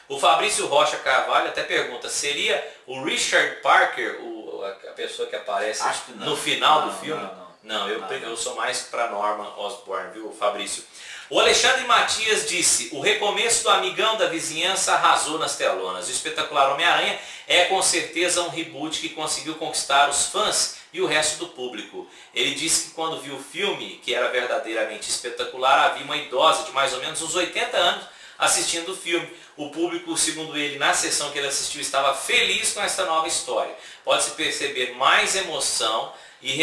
O Fabrício Rocha Carvalho até pergunta, seria o Richard Parker a pessoa que aparece no final do filme? Não, eu sou mais para Norman Osborn, viu, Fabrício? O Alexandre Matias disse, o recomeço do Amigão da Vizinhança arrasou nas telonas. O espetacular Homem-Aranha é com certeza um reboot que conseguiu conquistar os fãs e o resto do público. Ele disse que quando viu o filme, que era verdadeiramente espetacular, havia uma idosa de mais ou menos uns 80 anos assistindo o filme. O público, segundo ele, na sessão que ele assistiu, estava feliz com essa nova história. Pode-se perceber mais emoção e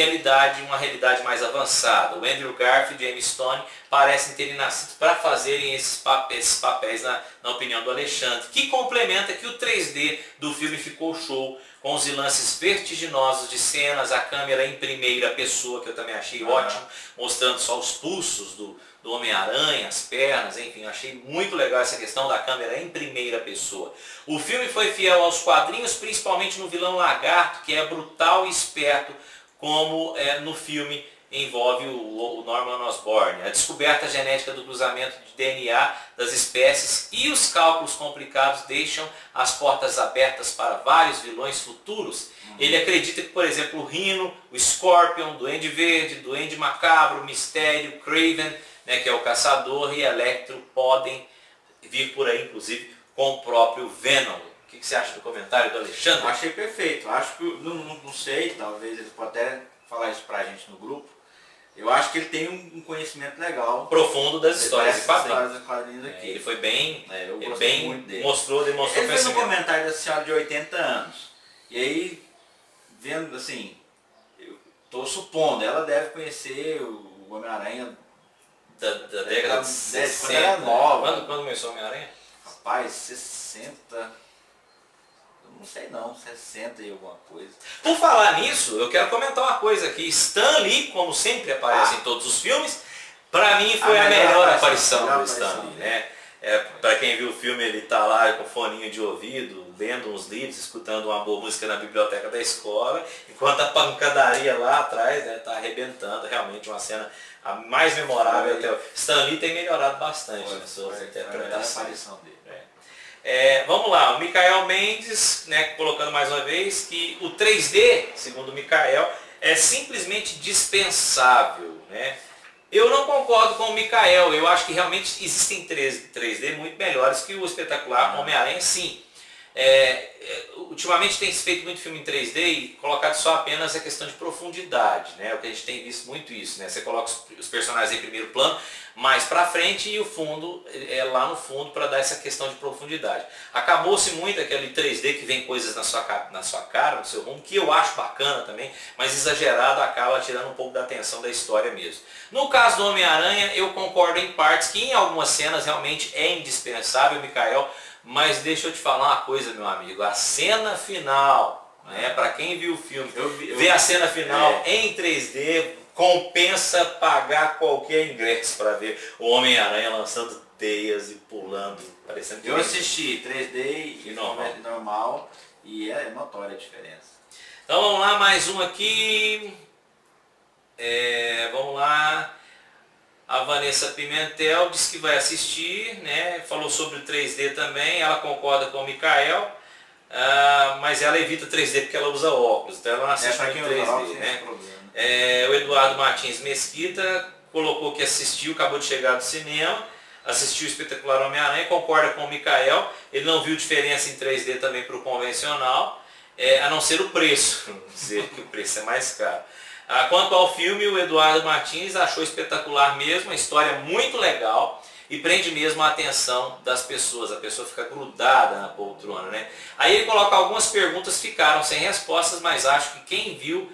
uma realidade mais avançada. O Andrew Garfield e Emma Stone parecem terem nascido para fazerem esses papéis, na opinião do Alexandre, que complementa que o 3D do filme ficou show, com os lances vertiginosos de cenas, a câmera em primeira pessoa, que eu também achei ótimo, mostrando só os pulsos do Homem-Aranha, as pernas, enfim, eu achei muito legal essa questão da câmera em primeira pessoa. O filme foi fiel aos quadrinhos, principalmente no vilão Lagarto, que é brutal e esperto, como no filme envolve o Norman Osborn. A descoberta genética do cruzamento de DNA das espécies e os cálculos complicados deixam as portas abertas para vários vilões futuros. Ele acredita que, por exemplo, o Rhino, o Scorpion, Duende Verde, Duende Macabro, Mistério, Kraven, né, que é o Caçador, e Electro podem vir por aí, inclusive, com o próprio Venom. O que você acha do comentário do Alexandre? Eu achei perfeito. Acho que, não sei, talvez ele pode até falar isso pra gente no grupo. Eu acho que ele tem um conhecimento legal. Profundo das histórias de quadrinhos aqui. Ele foi bem, eu bem muito dele. demonstrou ele fez um conhecimento. comentário dessa senhora de 80 anos. E aí, vendo assim, eu tô supondo, ela deve conhecer o Homem-Aranha da década de 60. Quando era nova. Quando começou o Homem-Aranha? Rapaz, 60... Não sei não, 60 e alguma coisa. Por falar nisso, eu quero comentar uma coisa aqui. Stan Lee, como sempre aparece em todos os filmes, pra mim foi a melhor aparição do Stan Lee, né? Pra quem viu o filme, ele tá lá com foninho de ouvido, lendo uns livros, escutando uma boa música na biblioteca da escola, enquanto a pancadaria lá atrás, né, tá arrebentando. Realmente uma cena a mais memorável até hoje. Stan Lee tem melhorado bastante nas suas interpretações. Vamos lá, o Michael Mendes, né, colocando mais uma vez que o 3D, segundo o Michael, é simplesmente dispensável, né? Eu não concordo com o Michael, eu acho que realmente existem 3D muito melhores que o espetacular Homem-Aranha, sim. Ultimamente tem se feito muito filme em 3D e colocado só apenas a questão de profundidade, né? O que a gente tem visto muito isso, né? Você coloca os personagens em primeiro plano, mais para frente, e o fundo é lá no fundo para dar essa questão de profundidade. Acabou-se muito aquele 3D que vem coisas na sua cara, no seu rumo, que eu acho bacana também, mas exagerado acaba tirando um pouco da atenção da história mesmo. No caso do Homem-Aranha, eu concordo em partes que em algumas cenas realmente é indispensável, Michael. Mas deixa eu te falar uma coisa, meu amigo, a cena final, né, para quem viu o filme, ver a cena final em 3D, compensa pagar qualquer ingresso para ver o Homem-Aranha lançando teias e pulando, parecendo que... Eu assisti 3D e normal e é notória a diferença. Então vamos lá, mais um aqui, vamos lá. A Vanessa Pimentel disse que vai assistir, né? Falou sobre o 3D também, ela concorda com o Michael, mas ela evita 3D porque ela usa óculos, então ela não assiste muito 3D, né? O Eduardo Martins Mesquita colocou que assistiu, acabou de chegar do cinema, assistiu o espetacular Homem-Aranha, concorda com o Michael, ele não viu diferença em 3D também para o convencional, a não ser o preço, dizer que o preço é mais caro. Quanto ao filme, o Eduardo Martins achou espetacular mesmo, a história é muito legal e prende mesmo a atenção das pessoas, a pessoa fica grudada na poltrona, né? Aí ele coloca algumas perguntas, ficaram sem respostas, mas acho que quem viu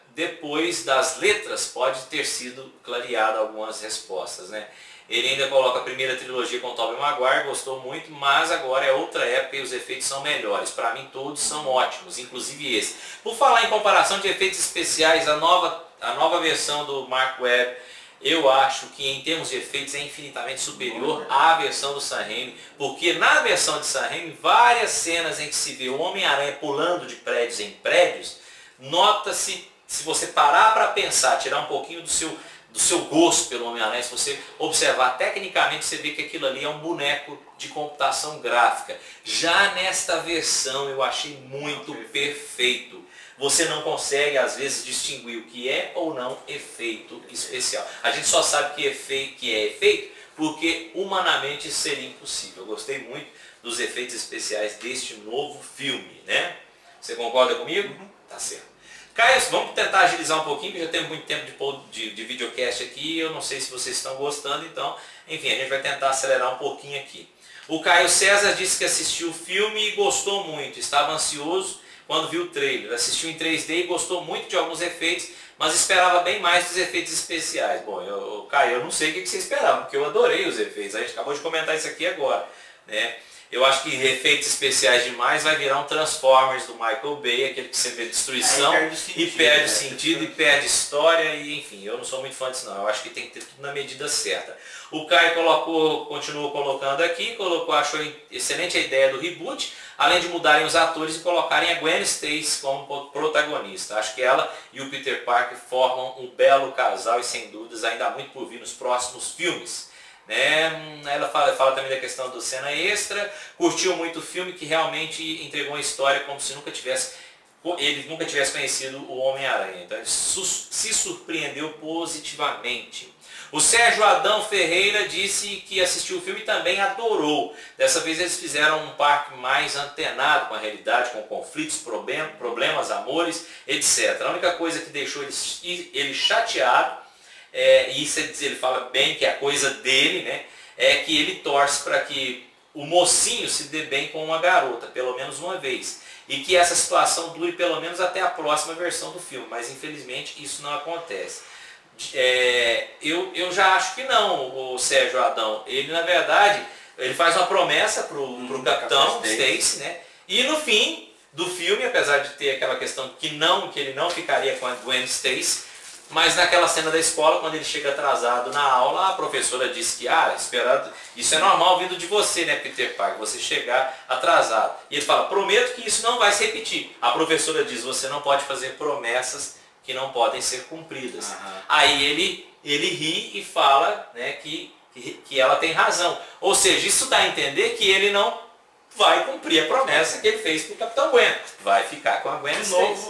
depois das letras pode ter sido clareado algumas respostas, né? Ele ainda coloca a primeira trilogia com o Tobey Maguire, gostou muito, mas agora é outra época e os efeitos são melhores. Para mim todos são ótimos, inclusive esse. Por falar em comparação de efeitos especiais, a nova versão do Mark Webb, eu acho que em termos de efeitos é infinitamente superior à versão do Sam Raimi, porque na versão de Sam Raimi, várias cenas em que se vê o Homem-Aranha pulando de prédios em prédios, nota-se, se você parar para pensar, tirar um pouquinho do seu gosto pelo Homem-Aranha, se você observar tecnicamente, você vê que aquilo ali é um boneco de computação gráfica. Já nesta versão eu achei muito perfeito. Você não consegue, às vezes, distinguir o que é ou não efeito especial. A gente só sabe que é efeito porque humanamente seria impossível. Eu gostei muito dos efeitos especiais deste novo filme, né? Você concorda comigo? Tá certo. Caio, vamos tentar agilizar um pouquinho, porque já temos muito tempo de videocast aqui, eu não sei se vocês estão gostando, então, enfim, a gente vai tentar acelerar um pouquinho aqui. O Caio César disse que assistiu o filme e gostou muito, estava ansioso quando viu o trailer, assistiu em 3D e gostou muito de alguns efeitos, mas esperava bem mais dos efeitos especiais. Bom, Caio, eu não sei o que você esperava, porque eu adorei os efeitos, a gente acabou de comentar isso aqui agora, né? Eu acho que efeitos especiais demais vai virar um Transformers do Michael Bay, aquele que você vê destruição e perde o sentido e perde história, e enfim, eu não sou muito fã disso não, eu acho que tem que ter tudo na medida certa. O Caio continuou colocando aqui, achou excelente a ideia do reboot, além de mudarem os atores e colocarem a Gwen Stacy como protagonista. Acho que ela e o Peter Parker formam um belo casal e sem dúvidas ainda há muito por vir nos próximos filmes. Né? Ela fala também da questão do cena extra, curtiu muito o filme, que realmente entregou uma história como se ele nunca tivesse conhecido o Homem-Aranha. Então ele se surpreendeu positivamente. O Sérgio Adão Ferreira disse que assistiu o filme e também adorou. Dessa vez eles fizeram um parque mais antenado com a realidade, com conflitos, problemas, amores, etc. A única coisa que deixou ele chateado, e isso ele fala bem que é a coisa dele, né, é que ele torce para que o mocinho se dê bem com uma garota, pelo menos uma vez. E que essa situação dure pelo menos até a próxima versão do filme, mas infelizmente isso não acontece. Eu já acho que não, o Sérgio Adão. Ele, na verdade, ele faz uma promessa pro Capitão Stacy, né? E no fim do filme, apesar de ter aquela questão que ele não ficaria com a Gwen Stacy, mas naquela cena da escola, quando ele chega atrasado na aula, a professora diz que isso é normal vindo de você, né, Peter Parker, você chegar atrasado. E ele fala, prometo que isso não vai se repetir. A professora diz, você não pode fazer promessas que não podem ser cumpridas. Aí ele ri e fala, né, que ela tem razão. Ou seja, isso dá a entender que ele não vai cumprir a promessa que ele fez para o Capitão Gwen. Vai ficar com a Gwen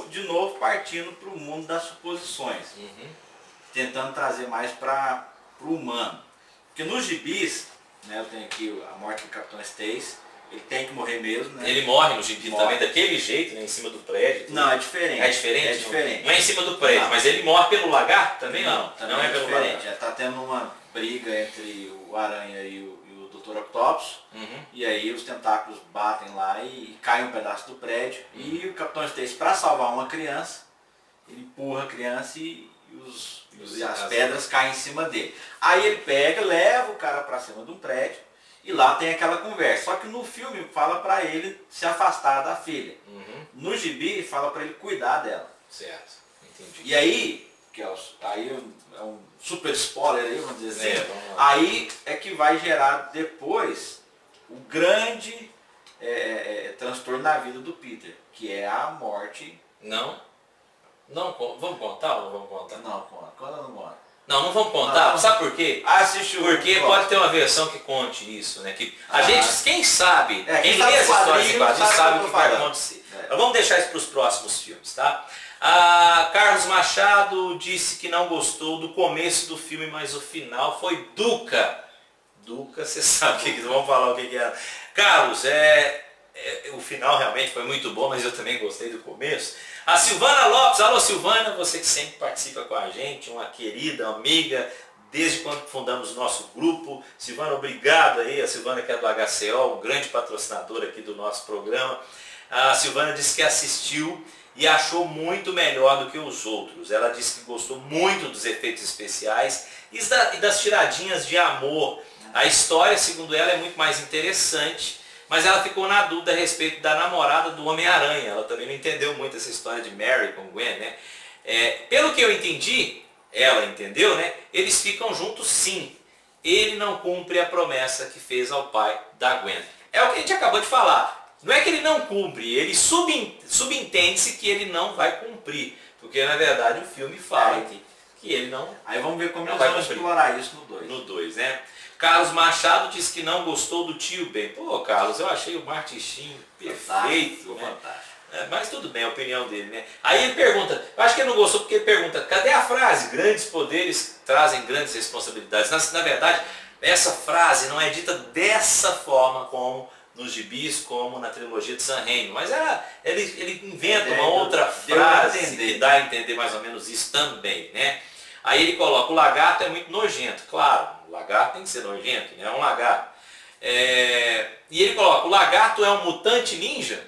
de novo partindo para o mundo das suposições. Tentando trazer mais para o humano. Porque nos gibis, né, eu tenho aqui a morte do Capitão Stacy, ele tem que morrer mesmo, né? Ele morre no gibi também daquele jeito, né, em cima do prédio. Não, é diferente. É diferente? É diferente. Não é em cima do prédio, não. Mas ele morre pelo lagarto também? Não, também não é pelo diferente. lagarto. Está tendo uma briga entre o Aranha e o Dr. Octopus, e aí os tentáculos batem lá e cai um pedaço do prédio, e o Capitão Stacy, para salvar uma criança, ele empurra a criança e as pedras caem em cima dele. Aí ele pega, leva o cara para cima de um prédio, e lá tem aquela conversa. Só que no filme fala para ele se afastar da filha. No gibi fala para ele cuidar dela. Certo, entendi. E aí, aí é um super spoiler aí, vamos dizer assim, aí é que vai gerar depois o grande transtorno na vida do Peter, que é a morte. Não, vamos contar ou não vamos contar? Não, conta não conta. Não vamos contar, não. Sabe por quê? Porque pode ter uma versão que conte isso, né? Que a gente, quem sabe, quem lê as histórias em quadrinhos sabe o que vai acontecer. Mas vamos deixar isso para os próximos filmes, tá? Carlos Machado disse que não gostou do começo do filme, mas o final foi Duca. Duca, você sabe o que vamos falar o que era. Carlos, o final realmente foi muito bom, mas eu também gostei do começo. A Silvana Lopes, alô Silvana, você que sempre participa com a gente, uma querida amiga, desde quando fundamos o nosso grupo. Silvana, obrigado aí, a Silvana que é do HCO, um grande patrocinador aqui do nosso programa. A Silvana disse que assistiu e achou muito melhor do que os outros. Ela disse que gostou muito dos efeitos especiais e das tiradinhas de amor. A história, segundo ela, é muito mais interessante, mas ela ficou na dúvida a respeito da namorada do Homem-Aranha. Ela também não entendeu muito essa história de Mary com Gwen, né? Pelo que eu entendi, ela entendeu, né? Eles ficam juntos sim. Ele não cumpre a promessa que fez ao pai da Gwen. É o que a gente acabou de falar. Não é que ele não cumpre, ele subentende-se que ele não vai cumprir. Porque na verdade o filme fala que que ele não. Aí vamos ver como nós vamos explorar isso no 2. No 2, né? Carlos Machado disse que não gostou do Tio Ben. Pô, Carlos, eu achei o Martin Sheen perfeito, né? Fantástico. Mas tudo bem, a opinião dele, né? Aí ele pergunta, eu acho que ele não gostou porque ele pergunta, cadê a frase? Grandes poderes trazem grandes responsabilidades. Na verdade, essa frase não é dita dessa forma como nos gibis, como na trilogia de Sam Raimi, mas ele inventa uma outra frase que dá a entender mais ou menos isso também, né? Aí ele coloca, o lagarto é muito nojento. Claro, o lagarto tem que ser nojento, né? É um lagarto. E ele coloca, o lagarto é um mutante ninja?